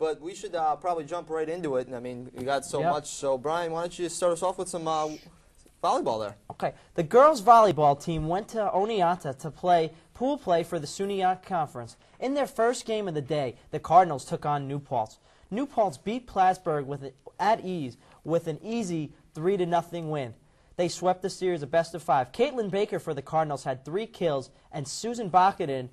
but we should probably jump right into it. I mean, you got so much. So, Brian, why don't you start us off with some volleyball there? Okay. The girls' volleyball team went to Oneonta to play pool play for the SUNYAC Conference. In their first game of the day, the Cardinals took on New Paltz. New Paltz beat Plattsburgh at ease with an easy 3-0 win. They swept the series of best-of-5. Caitlin Baker for the Cardinals had 3 kills, and Susan Bakaden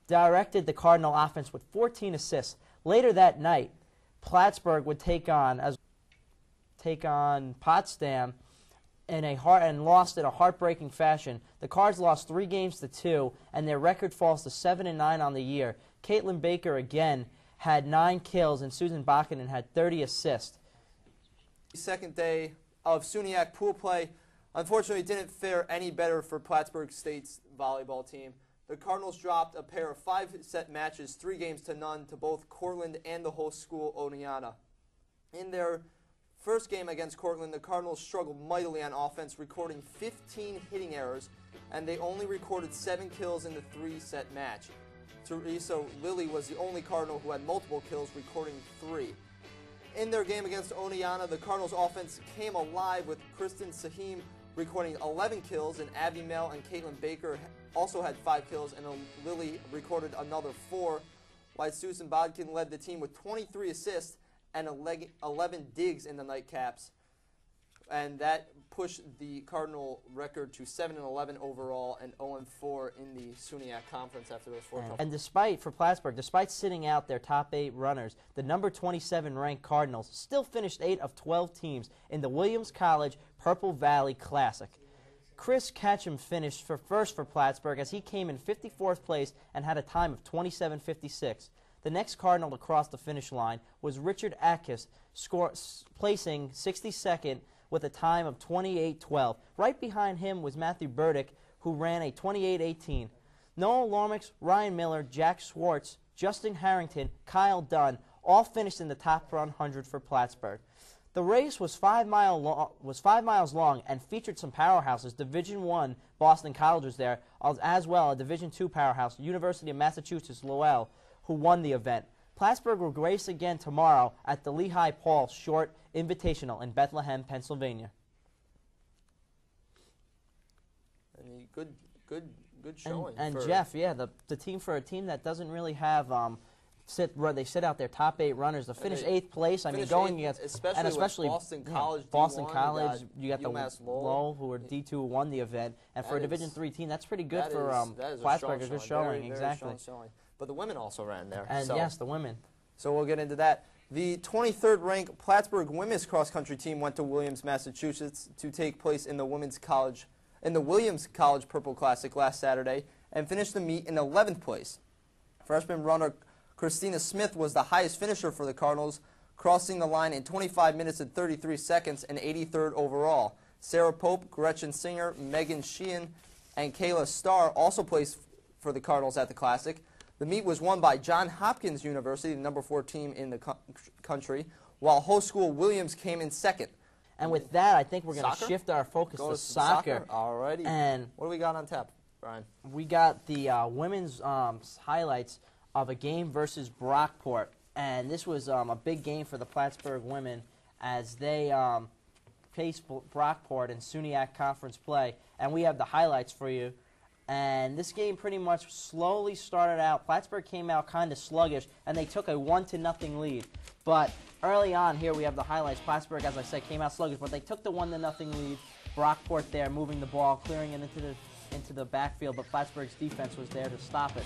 directed the Cardinal offense with 14 assists. Later that night, Plattsburgh would take on Potsdam and lost in a heartbreaking fashion. The Cards lost 3 games to 2, and their record falls to 7-9 on the year. Caitlin Baker again had 9 kills, and Susan Bakanen had 30 assists. Second day of SUNYAC pool play. Unfortunately, it didn't fare any better for Plattsburgh State's volleyball team. The Cardinals dropped a pair of 5-set matches, 3-0 to both Cortland and the host school, Oneonta. In their first game against Cortland, the Cardinals struggled mightily on offense, recording 15 hitting errors, and they only recorded 7 kills in the 3-set match. Teresa Lilly was the only Cardinal who had multiple kills, recording 3. In their game against Oneonta, the Cardinals' offense came alive with Kristen Sahim recording 11 kills, and Abby Mel and Caitlin Baker also had 5 kills, and Lilly recorded another 4, while Susan Bodkin led the team with 23 assists and 11 digs in the nightcaps, and that pushed the Cardinal record to 7-11 overall and 0-4 in the SUNYAC Conference after those 4. And despite sitting out their top 8 runners, the number 27 ranked Cardinals still finished 8 of 12 teams in the Williams College Purple Valley Classic. Chris Catcham finished first for Plattsburgh as he came in 54th place and had a time of 27:56. The next Cardinal to cross the finish line was Richard Atkins, placing 62nd with a time of 28:12. Right behind him was Matthew Burdick, who ran a 28:18. Noel Lormix, Ryan Miller, Jack Schwartz, Justin Harrington, Kyle Dunn all finished in the top 100 for Plattsburgh. The race was 5 miles long and featured some powerhouses. Division I Boston College was there, as well as Division II powerhouse, University of Massachusetts Lowell, who won the event. Plattsburgh will race again tomorrow at the Lehigh Paul Short Invitational in Bethlehem, Pennsylvania. I mean, good showing. And Jeff, yeah, the team for a team that doesn't really have they sit out their top 8 runners to finish 8th place. I mean, going against especially Boston College. Boston College, you got the UMass Lowell, who are D2, who won the event, and for a Division III team, that's pretty good for Plattsburgh. A good showing, exactly. But the women also ran there. And yes, the women. So we'll get into that. The 23rd ranked Plattsburgh women's cross country team went to Williams, Massachusetts, to take place in the Williams College Purple Classic last Saturday, and finished the meet in 11th place. Freshman runner Christina Smith was the highest finisher for the Cardinals, crossing the line in 25 minutes and 33 seconds and 83rd overall. Sarah Pope, Gretchen Singer, Megan Sheehan, and Kayla Starr also placed for the Cardinals at the Classic. The meet was won by Johns Hopkins University, the number 4 team in the country, while host school Williams came in 2nd. And with that, I think we're going to shift our focus to soccer. Alrighty. And what do we got on tap, Brian? We got the women's highlights of a game versus Brockport, and this was a big game for the Plattsburgh women as they faced Brockport in SUNYAC conference play, and we have the highlights for you. And this game pretty much slowly started out. Plattsburgh came out kind of sluggish, and they took a 1-0 lead. But early on here, we have the highlights. Plattsburgh, as I said, came out sluggish, but they took the 1-0 lead. Brockport there, moving the ball, clearing it into the backfield, but Plattsburgh's defense was there to stop it.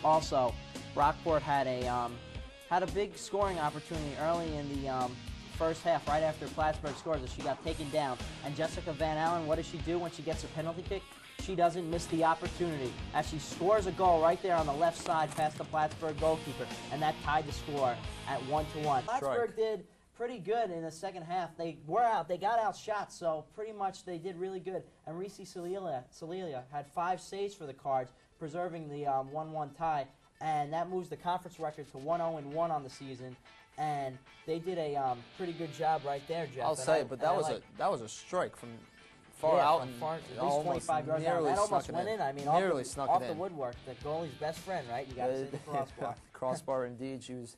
Also, Brockport had a big scoring opportunity early in the first half, right after Plattsburgh scores, as she got taken down. And Jessica Van Allen, what does she do when she gets a penalty kick? She doesn't miss the opportunity as she scores a goal right there on the left side past the Plattsburgh goalkeeper, and that tied the score at 1-1. Plattsburgh did pretty good in the second half. They got outshot, so pretty much they did really good. And Reese Celilia had 5 saves for the Cards, preserving the 1-1 tie, and that moves the conference record to 1-0-1 on the season. And they did a pretty good job right there, Jeff. I'll say, but that was a strike from far out, and at least 25 yards out. That almost went in. I mean, off the woodwork. The goalie's best friend, right? You got to say the crossbar. Crossbar, indeed. She was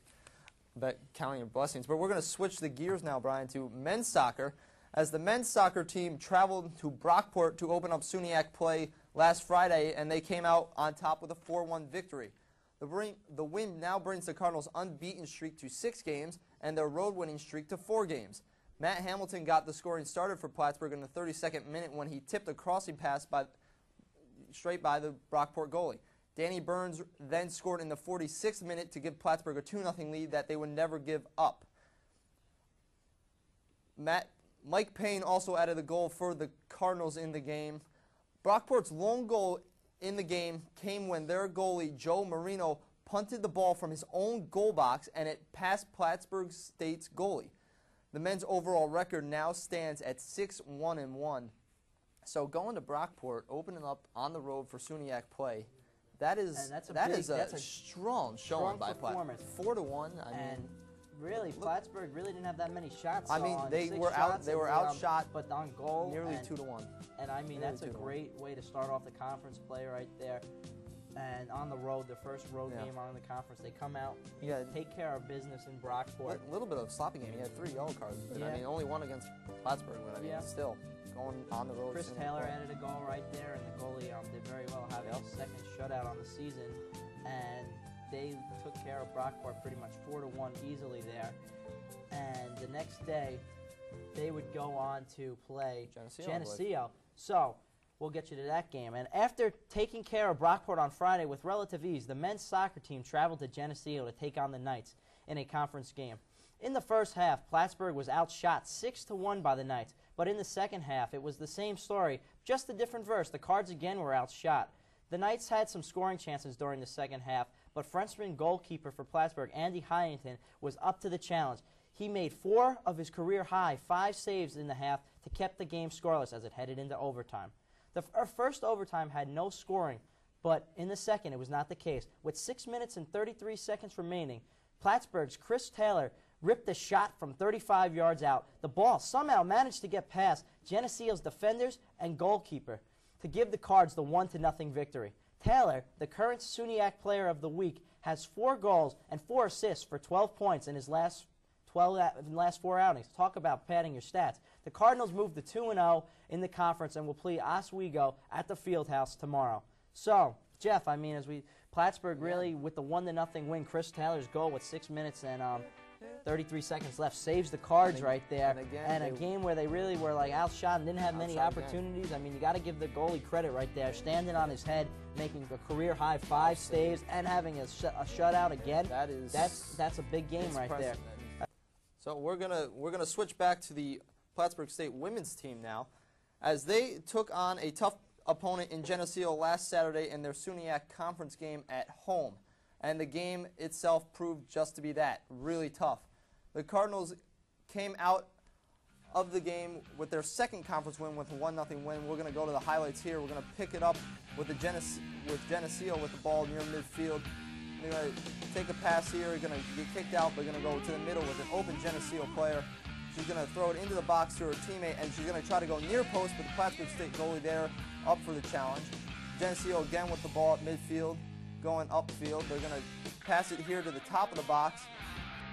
bet counting your blessings. But we're going to switch the gears now, Brian, to men's soccer, as the men's soccer team traveled to Brockport to open up SUNYAC play last Friday, and they came out on top with a 4-1 victory. The win now brings the Cardinals' unbeaten streak to 6 games and their road winning streak to 4 games. Matt Hamilton got the scoring started for Plattsburgh in the 32nd minute when he tipped a crossing pass straight by the Brockport goalie. Danny Burns then scored in the 46th minute to give Plattsburgh a 2-0 lead that they would never give up. Mike Payne also added a goal for the Cardinals in the game. Brockport's lone goal in the game came when their goalie, Joe Marino, punted the ball from his own goal box and it passed Plattsburgh State's goalie. The men's overall record now stands at 6-1-1. So going to Brockport, opening up on the road for SUNYAC play, that is a strong showing by Plattsburgh. 4-1. I mean, really, Plattsburgh really didn't have that many shots. I mean, they were outshot, but on goal, nearly 2-1. And I mean, that's a great way to start off the conference play right there. And on the road, the first road game on the conference, they come out, take care of business in Brockport. A little bit of a sloppy game. He had 3 yellow cards. But I mean, only one against Plattsburgh. But I mean, still going on the road. Chris Taylor added a goal right there, and the goalie did very well, having his second shutout on the season. And they took care of Brockport pretty much 4-1 easily there. And the next day, they would go on to play Geneseo. So we'll get you to that game. And after taking care of Brockport on Friday with relative ease, the men's soccer team traveled to Geneseo to take on the Knights in a conference game. In the first half, Plattsburgh was outshot 6-1 by the Knights. But in the second half, it was the same story, just a different verse. The Cards again were outshot. The Knights had some scoring chances during the second half, but Frenchman goalkeeper for Plattsburgh, Andy Hyington, was up to the challenge. He made 4 of his career-high 5 saves in the half to keep the game scoreless as it headed into overtime. Our first overtime had no scoring, but in the second it was not the case. With 6 minutes and 33 seconds remaining, Plattsburgh's Chris Taylor ripped a shot from 35 yards out. The ball somehow managed to get past Geneseo's defenders and goalkeeper to give the Cards the 1-0 victory. Taylor, the current SUNYAC Player of the Week, has 4 goals and 4 assists for 12 points in his last 4 outings. Talk about padding your stats. The Cardinals moved to 2-0 in the conference and will play Oswego at the Fieldhouse tomorrow. So, Jeff, I mean, Plattsburgh really, with the 1-0 win, Chris Taylor's goal with 6 minutes and 33 seconds left saves the Cards right there. And a game where they really were outshot and didn't have many opportunities. I mean, you got to give the goalie credit right there, standing on his head, making a career-high 5 saves and having a shutout again. That's a big game right there. So we're gonna switch back to the Plattsburgh State women's team now, as they took on a tough opponent in Geneseo last Saturday in their SUNYAC conference game at home. And the game itself proved just to be that, really tough. The Cardinals came out of the game with their second conference win with a 1-0 win. We're going to go to the highlights here. We're going to pick it up with Geneseo with the ball near midfield. They're going to take a pass here. They're going to get kicked out. They're going to go to the middle with an open Geneseo player. She's going to throw it into the box to her teammate, and she's going to try to go near post, but the Plattsburgh State goalie there up for the challenge. Geneseo again with the ball at midfield, going upfield. They're going to pass it here to the top of the box.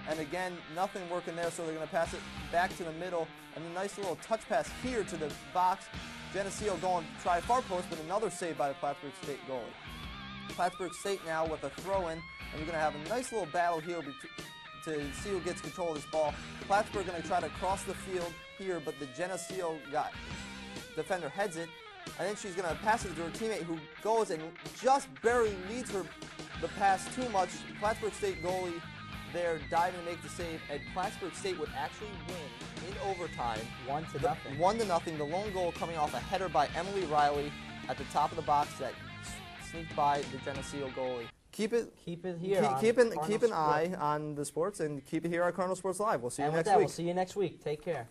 And again, nothing working there, so they're going to pass it back to the middle. And a nice little touch pass here to the box. Geneseo going to try far post, but another save by the Plattsburgh State goalie. Plattsburgh State now with a throw-in, and we're going to have a nice little battle here to see who gets control of this ball. Plattsburgh going to try to cross the field here, but the Geneseo defender heads it. And then she's going to pass it to her teammate, who goes and just barely leads her the pass too much. Plattsburgh State goalie there diving to make the save, and Plattsburgh State would actually win in overtime. 1-0. 1-0. The lone goal coming off a header by Emily Riley at the top of the box that sneaked by the Geneseo goalie. Keep it here. Keep an eye on the sports, and keep it here at Cardinal Sports Live. We'll see you next week. We'll see you next week. Take care.